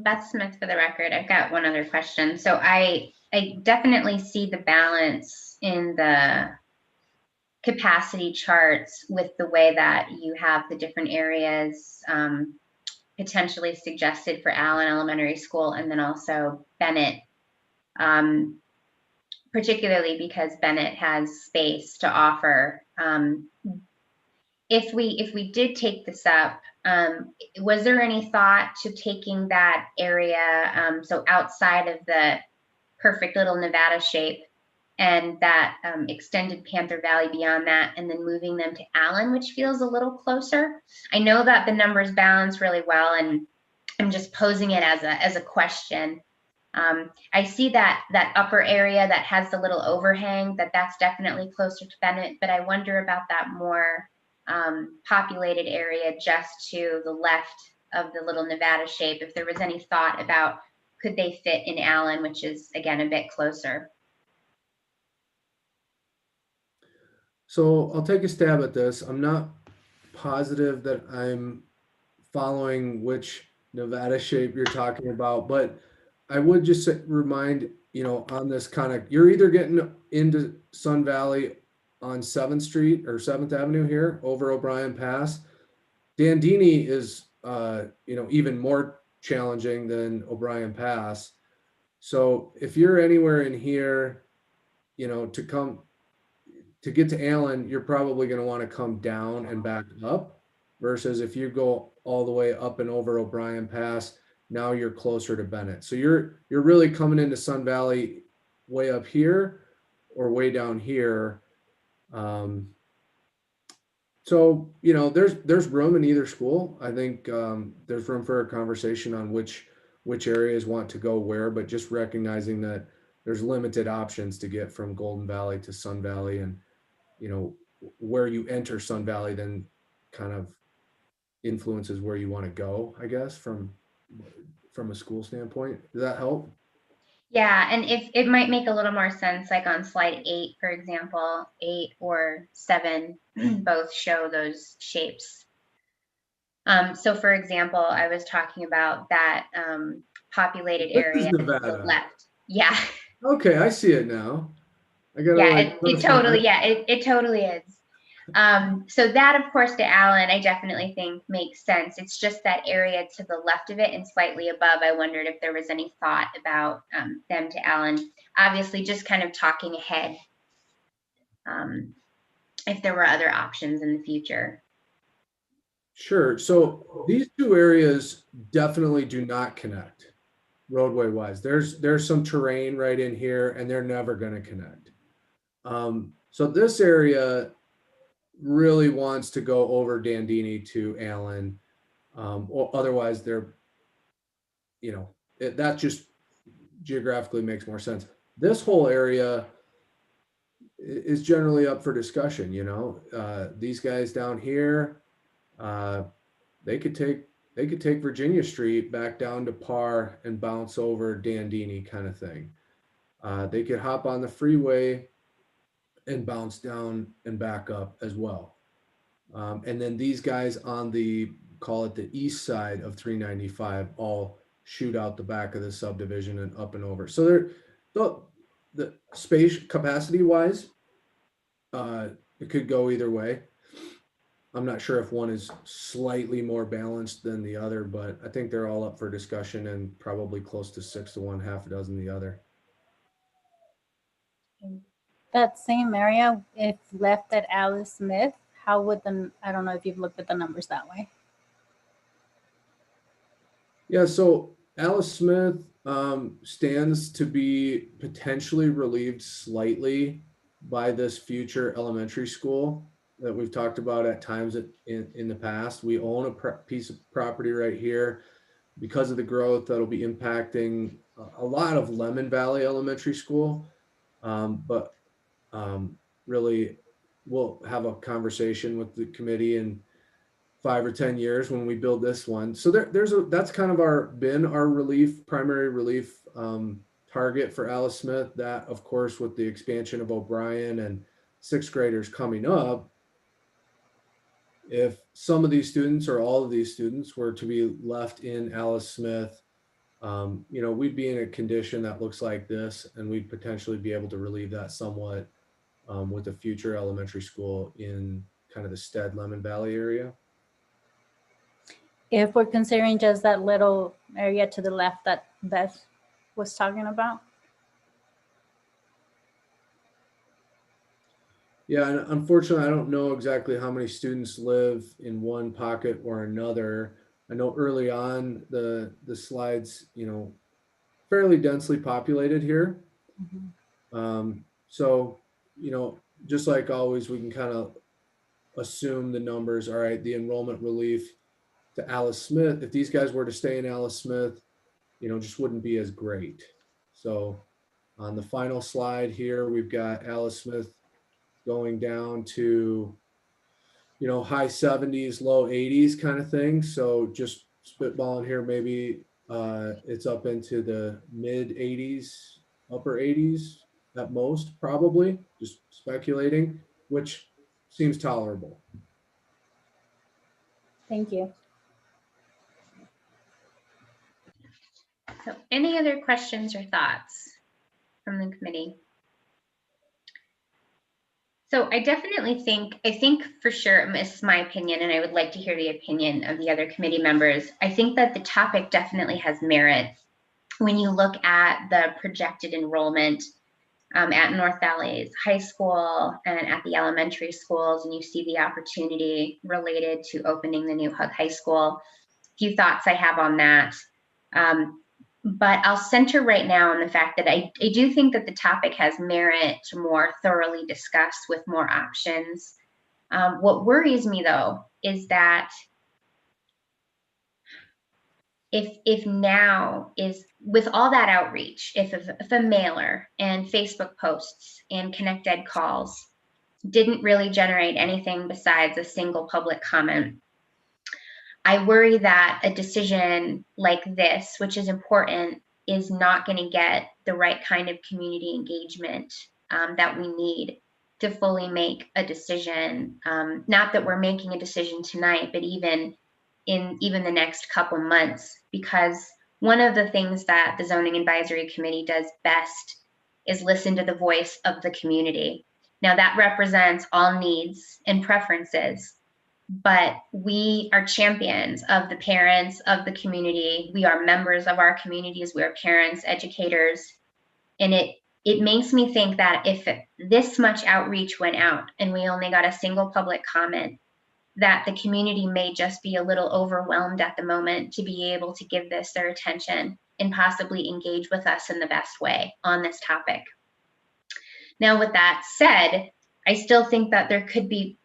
Beth Smith for the record. I've got one other question. So I definitely see the balance in the capacity charts with the way that you have the different areas potentially suggested for Allen Elementary School, and then also Bennett, particularly because Bennett has space to offer. If we did take this up, was there any thought to taking that area, so outside of the perfect little Nevada shape, and that extended Panther Valley beyond that, and then moving them to Allen, which feels a little closer? I know that the numbers balance really well, and I'm just posing it as a question. I see that upper area that has the little overhang, that's definitely closer to Bennett, but I wonder about that more populated area just to the left of the little Nevada shape, if there was any thought about could they fit in Allen, which is again a bit closer. So I'll take a stab at this. I'm not positive that I'm following which Nevada shape you're talking about, but I would just remind, on this kind of, you're either getting into Sun Valley on 7th Street or 7th Avenue here over O'Brien Pass. Dandini is, even more challenging than O'Brien Pass. So if you're anywhere in here, to get to Allen, you're probably going to want to come down and back up, versus if you go all the way up and over O'Brien Pass, now you're closer to Bennett. So you're really coming into Sun Valley way up here or way down here. So, there's room in either school. I think there's room for a conversation on which areas want to go where, but just recognizing that there's limited options to get from Golden Valley to Sun Valley, and where you enter Sun Valley then kind of influences where you want to go, I guess, from a school standpoint. Does that help? Yeah, and if it might make a little more sense, like on slide 8, for example, 8 or 7 both show those shapes. So for example, I was talking about that populated area to the left. Yeah. Okay, I see it now. I gotta it totally is. So that, of course, to Allen, I definitely think makes sense. It's just that area to the left of it and slightly above. I wondered if there was any thought about them to Allen. Obviously, just kind of talking ahead, if there were other options in the future. Sure. So these two areas definitely do not connect roadway wise. There's some terrain right in here, and they're never going to connect. So this area really wants to go over Dandini to Allen, or otherwise they're, that just geographically makes more sense. This whole area is generally up for discussion. These guys down here, they could take Virginia Street back down to Par and bounce over Dandini, kind of thing. They could hop on the freeway and bounce down and back up as well. And then these guys on call it the east side of 395, all shoot out the back of the subdivision and up and over. So the space capacity wise, it could go either way. I'm not sure if one is slightly more balanced than the other, but I think they're all up for discussion, and probably close to 6 to 1, half a dozen the other. That same area, if left at Alice Smith, how would I don't know if you've looked at the numbers that way. Yeah, so Alice Smith stands to be potentially relieved slightly by this future elementary school that we've talked about at times in the past. We own a piece of property right here. Because of the growth, that'll be impacting a lot of Lemon Valley Elementary School. But really, we'll have a conversation with the committee in 5 or 10 years when we build this one. So that's kind of our primary relief target for Alice Smith. That, of course, with the expansion of O'Brien and 6th graders coming up, if some of these students or all of these students were to be left in Alice Smith, we'd be in a condition that looks like this, and we'd potentially be able to relieve that somewhat with a future elementary school in kind of the Stead Lemon Valley area. If we're considering just that little area to the left that Beth was talking about. Yeah, and unfortunately, I don't know exactly how many students live in one pocket or another. I know early on the slides, you know, fairly densely populated here. So, you know, just like always, we can kind of assume the numbers. All right, the enrollment relief to Alice Smith, if these guys were to stay in Alice Smith, you know, just wouldn't be as great. So on the final slide here, we've got Alice Smith going down to, you know, high 70s, low 80s kind of thing. So just spitballing here, maybe it's up into the mid 80s, upper 80s at most, probably, just speculating, which seems tolerable. Thank you. So any other questions or thoughts from the committee? So I definitely think for sure, this is my opinion, and I would like to hear the opinion of the other committee members. I think that the topic definitely has merit. When you look at the projected enrollment at North Valley's high school and at the elementary schools, and you see the opportunity related to opening the new Hug High School, a few thoughts I have on that. But I'll center right now on the fact that I do think that the topic has merit to more thoroughly discuss with more options. What worries me though is that if now is, with all that outreach, if a mailer and Facebook posts and ConnectEd calls didn't really generate anything besides a single public comment, I worry that a decision like this, which is important, is not going to get the right kind of community engagement that we need to fully make a decision. Not that we're making a decision tonight, but even in the next couple months, because one of the things that the Zoning Advisory Committee does best is listen to the voice of the community. Now that represents all needs and preferences, but we are champions of the parents of the community. We are members of our communities. We are parents, educators. And it makes me think that if this much outreach went out and we only got a single public comment, that the community may just be a little overwhelmed at the moment to be able to give this their attention and possibly engage with us in the best way on this topic. Now, with that said, I still think that there could be,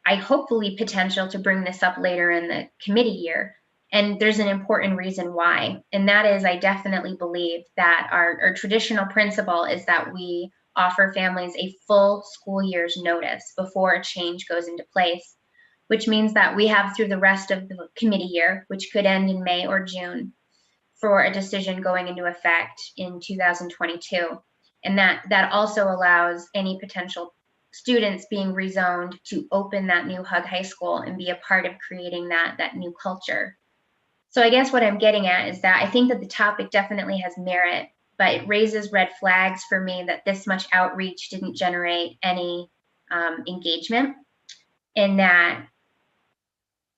hopefully, potential to bring this up later in the committee year. And there's an important reason why. And that is, I definitely believe that our traditional principle is that we offer families a full school year's notice before a change goes into place, which means that we have through the rest of the committee year, which could end in May or June, for a decision going into effect in 2022. And that also allows any potential students being rezoned to open that new Hug High School and be a part of creating that new culture. So I guess what I'm getting at is that I think that the topic definitely has merit, but it raises red flags for me that this much outreach didn't generate any engagement, and that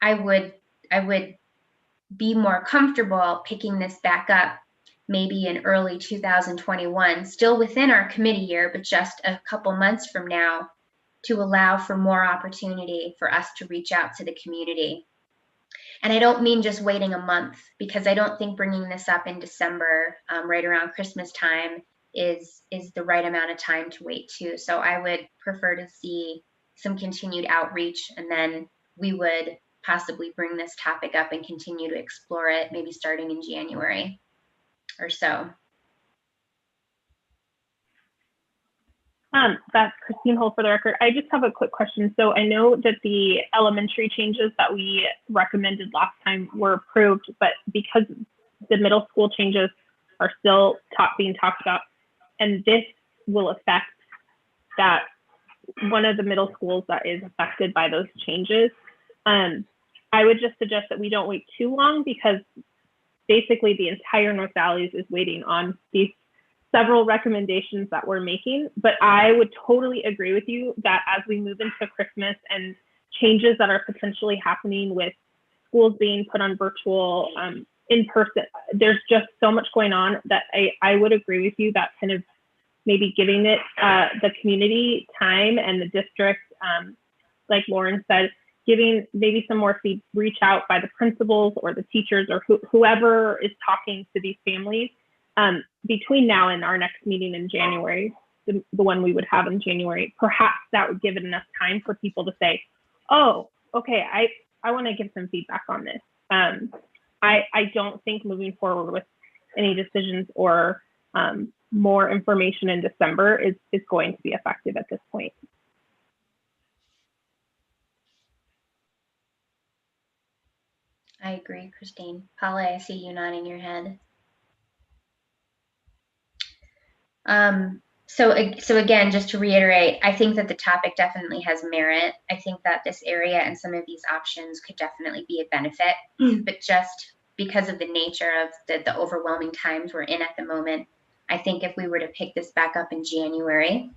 I would be more comfortable picking this back up maybe in early 2021, still within our committee year, but just a couple months from now, to allow for more opportunity for us to reach out to the community. And I don't mean just waiting a month, because I don't think bringing this up in December, right around Christmas time, is the right amount of time to wait too. So I would prefer to see some continued outreach, and then we would possibly bring this topic up and continue to explore it, maybe starting in January or so. That's Christine Hull for the record. I just have a quick question. So I know that the elementary changes that we recommended last time were approved, but because the middle school changes are still being talked about, and this will affect that one of the middle schools that is affected by those changes, I would just suggest that we don't wait too long, because basically the entire North Valleys is waiting on these several recommendations that we're making, but I would totally agree with you that as we move into Christmas and changes that are potentially happening with schools being put on virtual, in person, there's just so much going on that I would agree with you that kind of maybe giving it the community time and the district, like Lauren said, giving maybe some more reach out by the principals or the teachers or whoever is talking to these families between now and our next meeting in January, the one we would have in January. Perhaps that would give it enough time for people to say, oh, okay, I want to give some feedback on this. I don't think moving forward with any decisions or more information in December is going to be effective at this point. I agree, Christine. Paula, I see you nodding your head. So again, just to reiterate, I think that the topic definitely has merit. I think that this area and some of these options could definitely be a benefit, but just because of the nature of the overwhelming times we're in at the moment, I think if we were to pick this back up in January,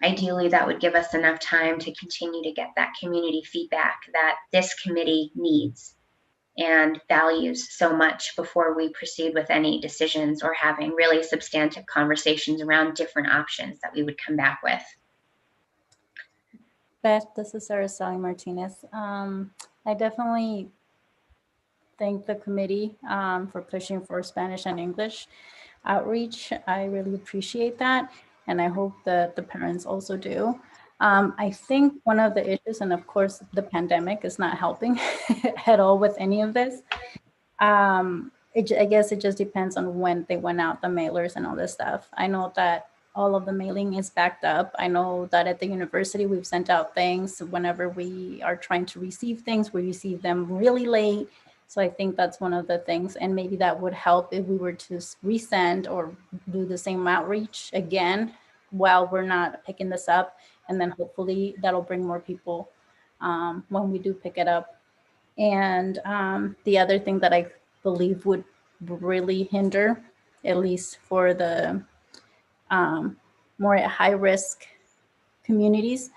ideally that would give us enough time to continue to get that community feedback that this committee needs and values so much before we proceed with any decisions or having really substantive conversations around different options that we would come back with. Beth, this is Sarah Sally Martinez. I definitely thank the committee for pushing for Spanish and English outreach. I really appreciate that. And I hope that the parents also do. I think one of the issues, and of course the pandemic is not helping at all with any of this. I guess it just depends on when they went out, the mailers and all this stuff. I know that all of the mailing is backed up. I know that at the university, we've sent out things. Whenever we are trying to receive things, we receive them really late. So I think that's one of the things, and maybe that would help if we were to resend or do the same outreach again while we're not picking this up. And then hopefully that'll bring more people when we do pick it up. And the other thing that I believe would really hinder, at least for the more at high risk communities,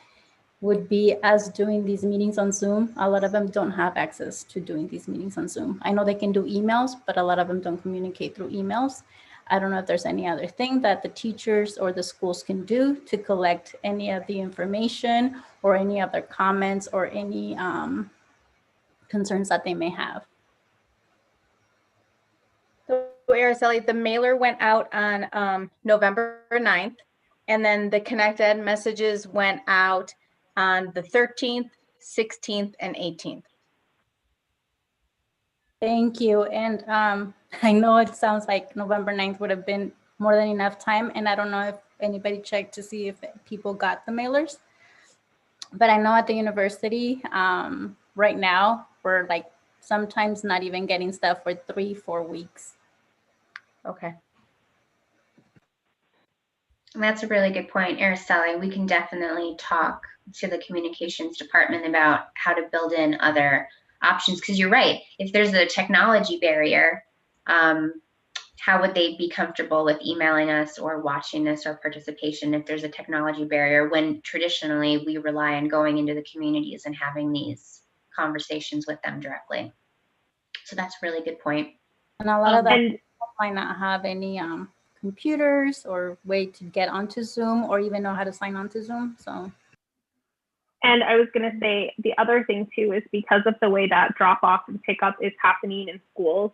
would be us doing these meetings on Zoom. A lot of them don't have access to doing these meetings on Zoom. I know they can do emails, but a lot of them don't communicate through emails. I don't know if there's any other thing that the teachers or the schools can do to collect any of the information or any other comments or any concerns that they may have. So Araceli, the mailer went out on November 9th, and then the Connect Ed messages went out on the 13th, 16th, and 18th. Thank you. And I know it sounds like November 9th would have been more than enough time. And I don't know if anybody checked to see if people got the mailers. But I know at the university right now, we're like sometimes not even getting stuff for 3-4 weeks. Okay. And that's a really good point, Araceli. We can definitely talk to the communications department about how to build in other options, because you're right. If there's a technology barrier, how would they be comfortable with emailing us or watching us or participation if there's a technology barrier when traditionally we rely on going into the communities and having these conversations with them directly? So that's a really good point. And a lot of them might not have any computers or way to get onto Zoom or even know how to sign on to Zoom. So. And I was going to say the other thing too is because of the way that drop off and pickup is happening in schools,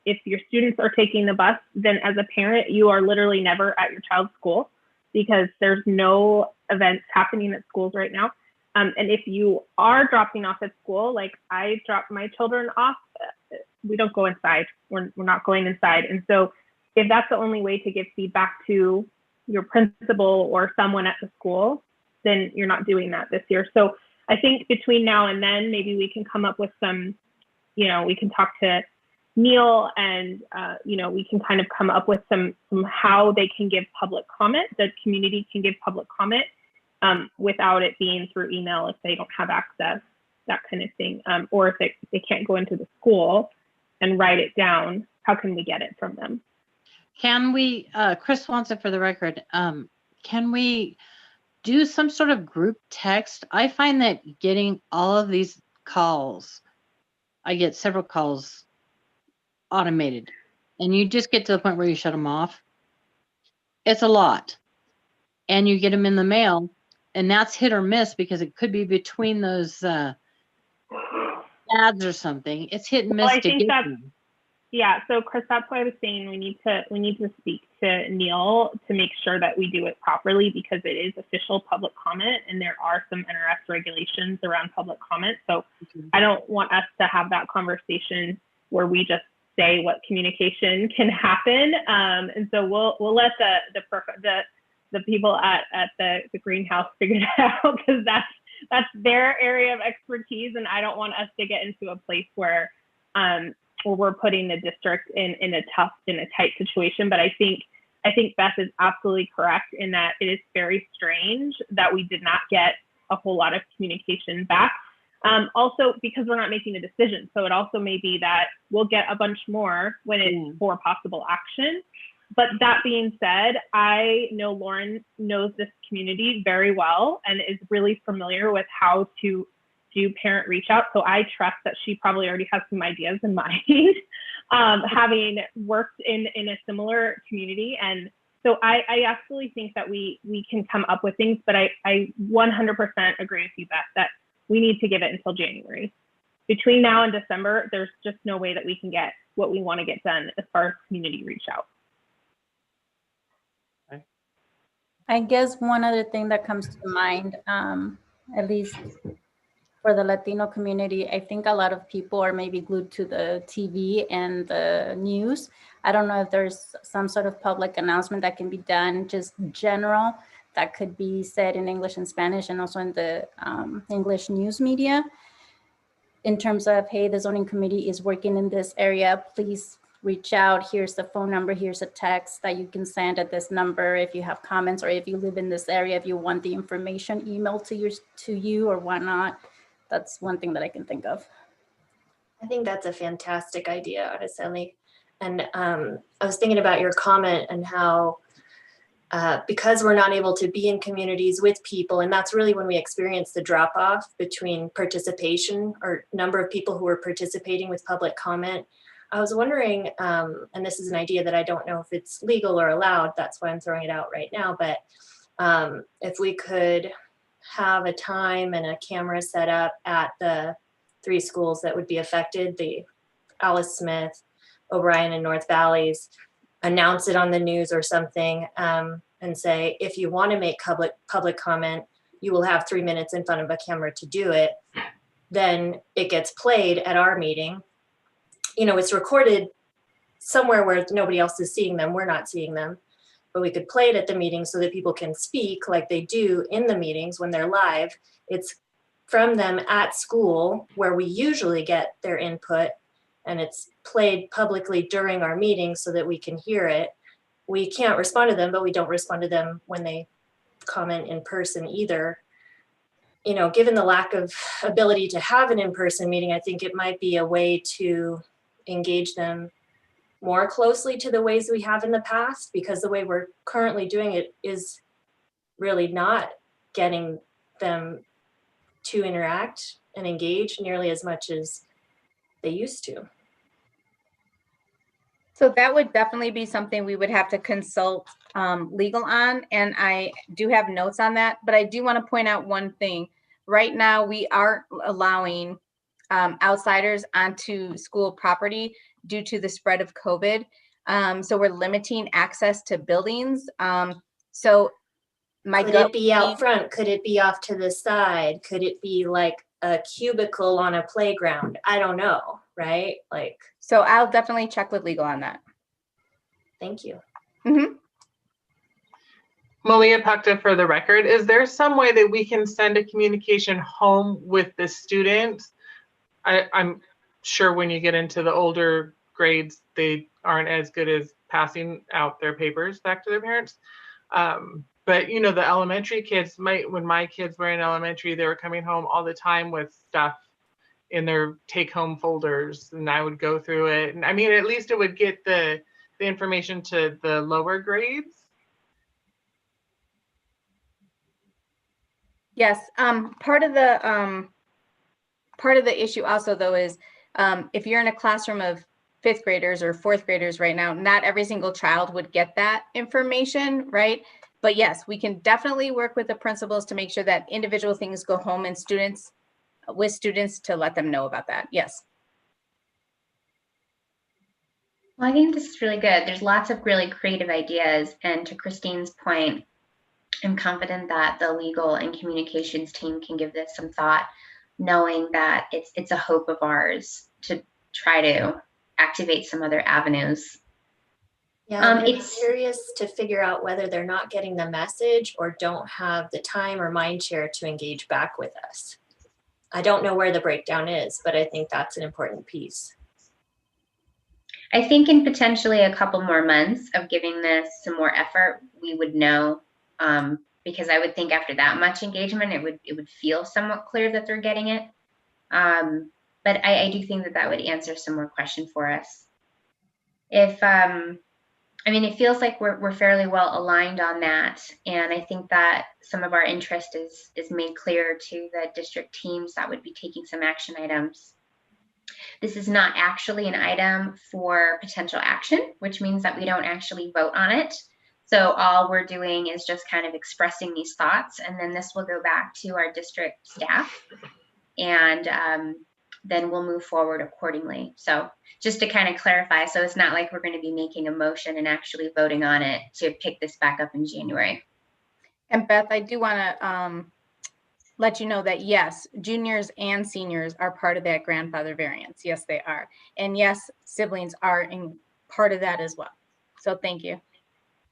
if your students are taking the bus, then as a parent, you are literally never at your child's school because there's no events happening at schools right now. And if you are dropping off at school, like I drop my children off, we don't go inside. We're not going inside. And so if that's the only way to give feedback to your principal or someone at the school, then you're not doing that this year. So I think between now and then, maybe we can come up with some, we can talk to Neil and, we can kind of come up with some how they can give public comment, the community can give public comment without it being through email if they don't have access, that kind of thing. Or if they can't go into the school and write it down, how can we get it from them? Can we, Chris wants it for the record, can we do some sort of group text? I find that getting all of these calls, I get several calls automated, and you just get to the point where you shut them off. It's a lot. And you get them in the mail, and that's hit or miss because it could be between those ads or something. It's hit and miss. Well, I to think get that's, them. yeah. So Chris, that's why I was saying we need to speak to Neil to make sure that we do it properly, because it is official public comment and there are some NRS regulations around public comment. So I don't want us to have that conversation where we just say what communication can happen. And so we'll let the people at the greenhouse figure it out, because that's their area of expertise, and I don't want us to get into a place where we're putting the district in a tight situation. But I think Beth is absolutely correct in that it is very strange that we did not get a whole lot of communication back. Also because we're not making a decision, so it also may be that we'll get a bunch more when it's for possible action. But that being said, I know Lauren knows this community very well and is really familiar with how to do parent reach out. So I trust that she probably already has some ideas in mind, having worked in a similar community. And so I absolutely think that we can come up with things, but I 100% agree with you, Beth, that we need to give it until January. Between now and December, there's just no way that we can get what we want to get done as far as community reach out. I guess one other thing that comes to mind, at least for the Latino community, I think a lot of people are maybe glued to the TV and the news. I don't know if there's some sort of public announcement that can be done, just general, that could be said in English and Spanish and also in the English news media, in terms of, hey, the zoning committee is working in this area, please reach out. Here's the phone number. Here's a text that you can send at this number if you have comments, or if you live in this area, if you want the information emailed to you or whatnot. That's one thing that I can think of. I think that's a fantastic idea, Araceli. And I was thinking about your comment and how because we're not able to be in communities with people, and that's really when we experience the drop off between participation or number of people who are participating with public comment. I was wondering, and this is an idea that I don't know if it's legal or allowed, that's why I'm throwing it out right now, but if we could have a time and a camera set up at the 3 schools that would be affected, the Alice Smith, O'Brien, and North Valleys, announce it on the news or something, and say, if you want to make public comment, you will have 3 minutes in front of a camera to do it. Then it gets played at our meeting. You know, it's recorded somewhere where nobody else is seeing them. We're not seeing them, but we could play it at the meeting so that people can speak like they do in the meetings when they're live. It's from them at school where we usually get their input, and it's played publicly during our meetings so that we can hear it. We can't respond to them, but we don't respond to them when they comment in person either. You know, given the lack of ability to have an in-person meeting, I think it might be a way to engage them more closely to the ways we have in the past, because the way we're currently doing it is really not getting them to interact and engage nearly as much as they used to. So that would definitely be something we would have to consult legal on, and I do have notes on that, but I do want to point out one thing. Right now, we aren't allowing outsiders onto school property due to the spread of COVID. So we're limiting access to buildings. So could it be out front? Could it be off to the side? Could it be like a cubicle on a playground? I don't know, right? Like. So I'll definitely check with legal on that. Thank you. Mm-hmm. Malia Pakta, for the record, is there some way that we can send a communication home with the students? I'm sure when you get into the older grades, they aren't as good as passing out their papers back to their parents. But you know, the elementary kids, when my kids were in elementary, they were coming home all the time with stuff in their take-home folders, and I would go through it. And I mean, at least it would get the the information to the lower grades? Yes, part of the issue also though is if you're in a classroom of fifth graders or fourth graders right now, not every single child would get that information, right? But yes, we can definitely work with the principals to make sure that individual things go home and students to let them know about that. Yes. Well, I think this is really good. There's lots of really creative ideas. And to Christine's point, I'm confident that the legal and communications team can give this some thought, knowing that it's a hope of ours to try to activate some other avenues. Yeah, I'm curious to figure out whether they're not getting the message or don't have the time or mind share to engage back with us. I don't know where the breakdown is, but I think that's an important piece. I think in potentially a couple more months of giving this some more effort, we would know, because I would think after that much engagement, it would feel somewhat clear that they're getting it. But I do think that would answer some more questions for us. I mean, it feels like we're fairly well aligned on that, and I think that some of our interest is made clear to the district teams that would be taking some action items. This is not actually an item for potential action, which means that we don't actually vote on it. So all we're doing is just kind of expressing these thoughts, and then this will go back to our district staff, and then we'll move forward accordingly. So just to kind of clarify, so it's not like we're going to be making a motion and actually voting on it to pick this back up in January. And Beth, I do want to let you know that yes, juniors and seniors are part of that grandfather variance. Yes, they are. And yes, siblings are in part of that as well. So thank you.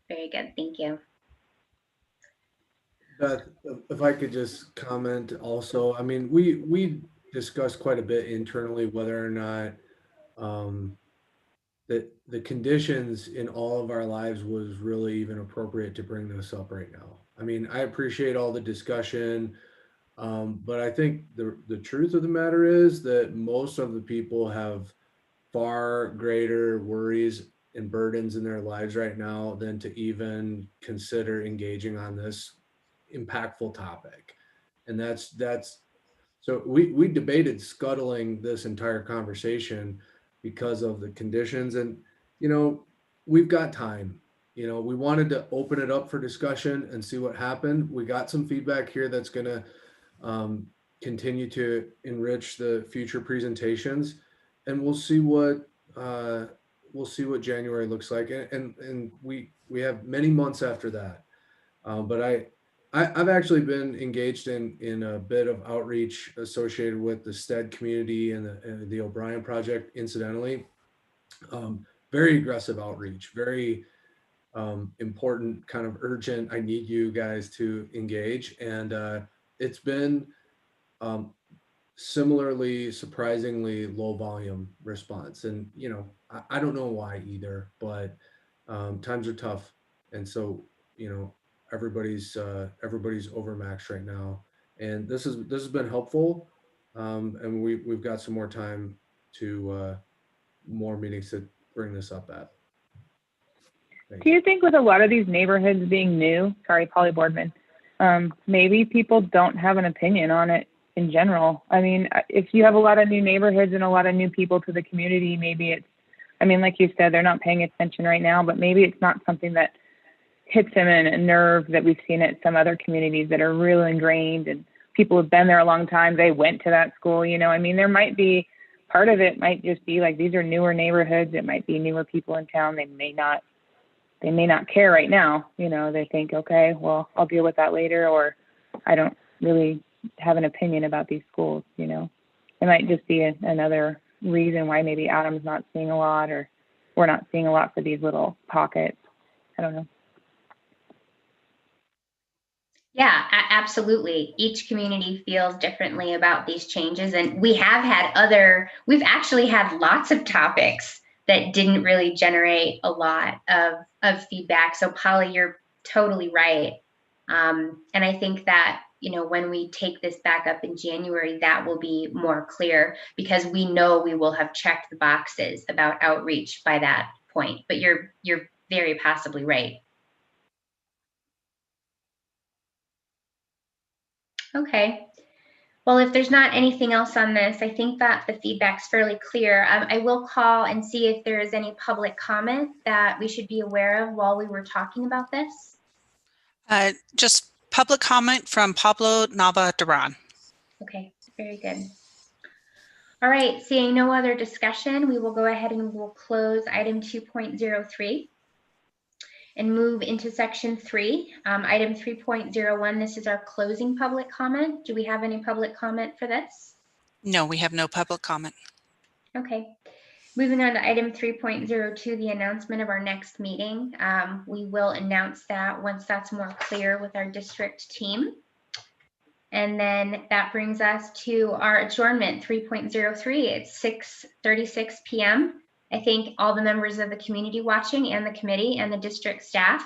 Very good, thank you. Beth, if I could just comment also, I mean, we discussed quite a bit internally whether or not that the conditions in all of our lives was really even appropriate to bring this up right now. I mean, I appreciate all the discussion, but I think the truth of the matter is that most of the people have far greater worries and burdens in their lives right now than to even consider engaging on this impactful topic. And that's so we debated scuttling this entire conversation because of the conditions, and we've got time. We wanted to open it up for discussion and see what happened. We got some feedback here that's going to continue to enrich the future presentations, and we'll see what January looks like, and we have many months after that. But I've actually been engaged in a bit of outreach associated with the STED community and the O'Brien Project, incidentally. Very aggressive outreach, very important, kind of urgent. I need you guys to engage. And it's been similarly, surprisingly low volume response. And, I don't know why either, but times are tough. And so, everybody's overmaxed right now, and this has been helpful, and we've got some more time to more meetings to bring this up at. Do you think with a lot of these neighborhoods being new, sorry, Polly Boardman, maybe people don't have an opinion on it in general? I mean, if you have a lot of new neighborhoods and a lot of new people to the community, maybe it's, I mean, like you said, they're not paying attention right now, but maybe it's not something that hits them in a nerve that we've seen at some other communities that are really ingrained, and people have been there a long time. They went to that school, I mean, there might be part of it might just be like, these are newer neighborhoods. It might be newer people in town. They may not care right now. They think, okay, well, I'll deal with that later, or I don't really have an opinion about these schools. It might just be another reason why maybe Adam's not seeing a lot, or we're not seeing a lot for these little pockets. I don't know. Yeah, absolutely. Each community feels differently about these changes. And we've actually had lots of topics that didn't really generate a lot of feedback. So Polly, you're totally right. And I think that, when we take this back up in January, that will be more clear, because we know we will have checked the boxes about outreach by that point, but you're very possibly right. Okay. Well, if there's not anything else on this, I think that the feedback's fairly clear. I will call and see if there is any public comment that we should be aware of while we were talking about this. Just public comment from Pablo Nava Duran. Okay, very good. All right, seeing no other discussion, we will go ahead and we'll close item 2.03 and move into section 3. Item 3.01, this is our closing public comment. Do we have any public comment for this? No, we have no public comment. Okay. Moving on to item 3.02, the announcement of our next meeting. We will announce that once that's more clear with our district team. And then that brings us to our adjournment 3.03. It's 6:36 p.m. I thank all the members of the community watching and the committee and the district staff